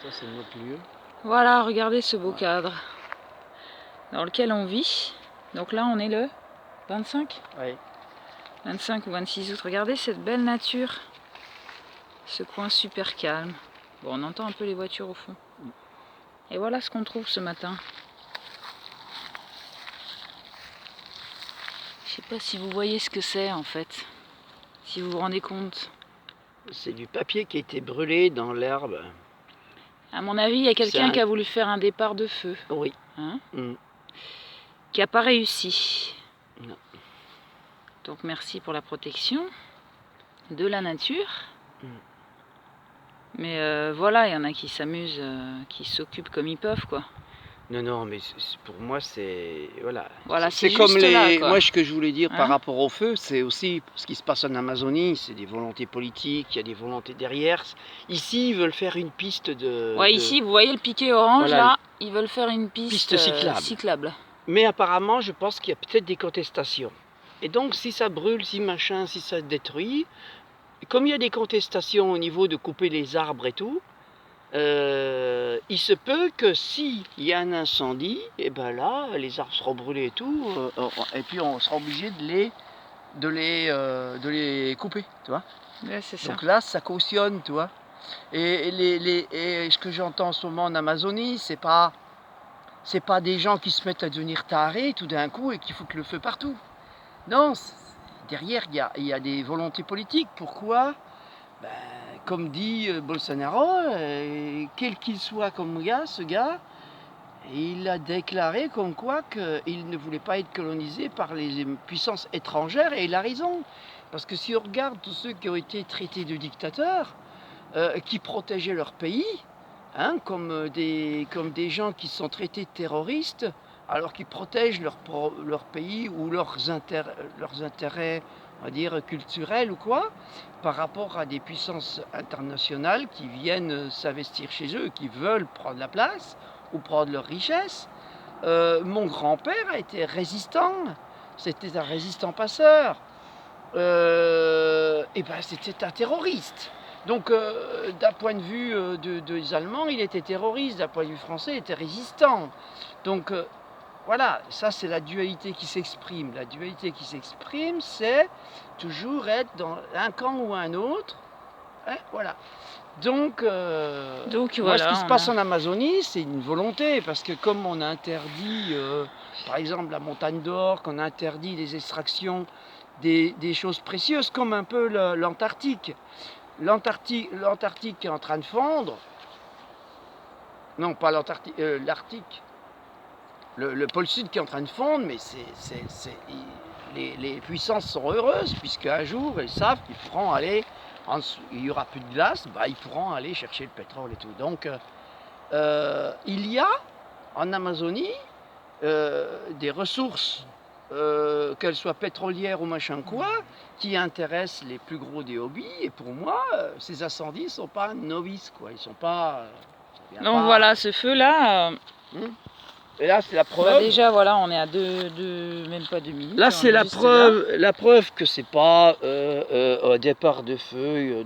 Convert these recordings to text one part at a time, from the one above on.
Ça, c'est notre lieu. Voilà, regardez ce beau cadre dans lequel on vit. Donc là, on est le 25 ? Oui. 25 ou 26 août. Regardez cette belle nature. Ce coin super calme. Bon, on entend un peu les voitures au fond. Et voilà ce qu'on trouve ce matin. Je sais pas si vous voyez ce que c'est en fait. Si vous vous rendez compte. C'est du papier qui a été brûlé dans l'herbe. À mon avis, il y a quelqu'un qui a voulu faire un départ de feu. Oui. Hein, qui n'a pas réussi. Non. Donc merci pour la protection de la nature. Mais voilà, il y en a qui s'amusent, qui s'occupent comme ils peuvent, quoi. Non, mais pour moi, c'est... Voilà, c'est comme les... là, quoi. Moi, ce que je voulais dire par rapport au feu, c'est aussi ce qui se passe en Amazonie, c'est des volontés politiques, il y a des volontés derrière. Ici, ils veulent faire une piste de... Ouais, ici, vous voyez le piquet orange, voilà, là, ils veulent faire une piste cyclable. Mais apparemment, je pense qu'il y a peut-être des contestations. Et donc, si ça brûle, si machin, si ça détruit, comme il y a des contestations au niveau de couper les arbres et tout, il se peut que s'il y a un incendie, et ben là, les arbres seront brûlés et tout, et puis on sera obligé de les couper, tu vois. Ouais, c'est ça. Donc là, ça cautionne, tu vois. Et ce que j'entends en ce moment en Amazonie, c'est pas des gens qui se mettent à devenir tarés tout d'un coup et qui foutent le feu partout. Non, derrière, il y a des volontés politiques. Pourquoi ? Ben, comme dit Bolsonaro, quel qu'il soit comme gars, ce gars, il a déclaré comme quoi qu'il ne voulait pas être colonisé par les puissances étrangères, et il a raison. Parce que si on regarde tous ceux qui ont été traités de dictateurs, qui protégeaient leur pays, hein, comme des gens qui sont traités de terroristes, alors qu'ils protègent leur pays ou leurs intérêts, on va dire, culturels ou quoi, par rapport à des puissances internationales qui viennent s'investir chez eux, qui veulent prendre la place ou prendre leur richesse. Mon grand-père a été résistant, c'était un résistant passeur, et ben c'était un terroriste. Donc d'un point de vue des Allemands, il était terroriste, d'un point de vue français, il était résistant. Donc voilà, ça c'est la dualité qui s'exprime. La dualité qui s'exprime, c'est toujours être dans un camp ou un autre. Hein, voilà. Donc moi, ce qui se passe en Amazonie, c'est une volonté, parce que comme on a interdit, par exemple, la montagne d'or, qu'on a interdit les extractions des choses précieuses, comme un peu l'Antarctique. L'Antarctique est en train de fondre. Non, pas l'Antarctique, l'Arctique. Le pôle sud qui est en train de fondre, mais les puissances sont heureuses, puisque un jour, elles savent qu'ils pourront aller, il n'y aura plus de glace, bah, ils pourront aller chercher le pétrole et tout. Donc, il y a en Amazonie des ressources, qu'elles soient pétrolières ou machin quoi, qui intéressent les plus gros des hobbies. Et pour moi, ces incendies ne sont pas novices, quoi. Ils sont pas... Donc voilà, ce feu-là... Et là, c'est la preuve. Bah déjà, voilà, on est à même pas 2 minutes. Là, c'est la preuve que c'est pas un départ de feu.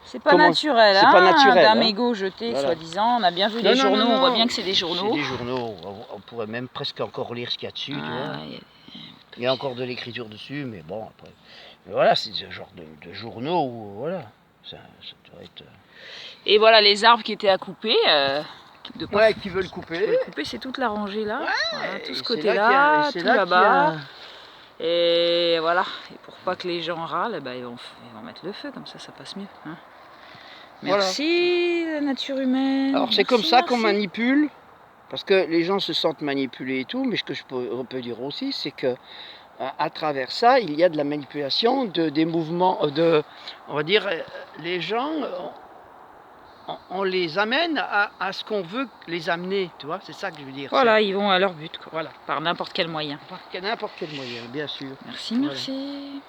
C'est pas naturel, c'est pas naturel, d'un mégot jeté, soi-disant. On a bien vu les journaux, on voit bien que c'est des journaux. C'est des journaux, on pourrait même presque encore lire ce qu'il y a dessus, tu vois. Il y a encore de l'écriture dessus, mais bon, après. Mais voilà, c'est ce genre de journaux où, voilà, ça doit être... Et voilà, les arbres qui étaient à couper... qui veulent couper. C'est toute la rangée là, voilà, tout ce côté-là, tout là-bas. Et voilà, et pour pas que les gens râlent, ils vont mettre le feu, comme ça passe mieux. Hein. Merci la nature humaine. Alors c'est comme ça qu'on manipule, parce que les gens se sentent manipulés et tout, mais ce que on peut dire aussi, c'est que à travers ça, il y a de la manipulation des mouvements, on va dire, les gens... on les amène à ce qu'on veut les amener, tu vois, c'est ça que je veux dire. Voilà, ils vont à leur but, quoi. Voilà. Par n'importe quel moyen. Par n'importe quel moyen, bien sûr. Merci.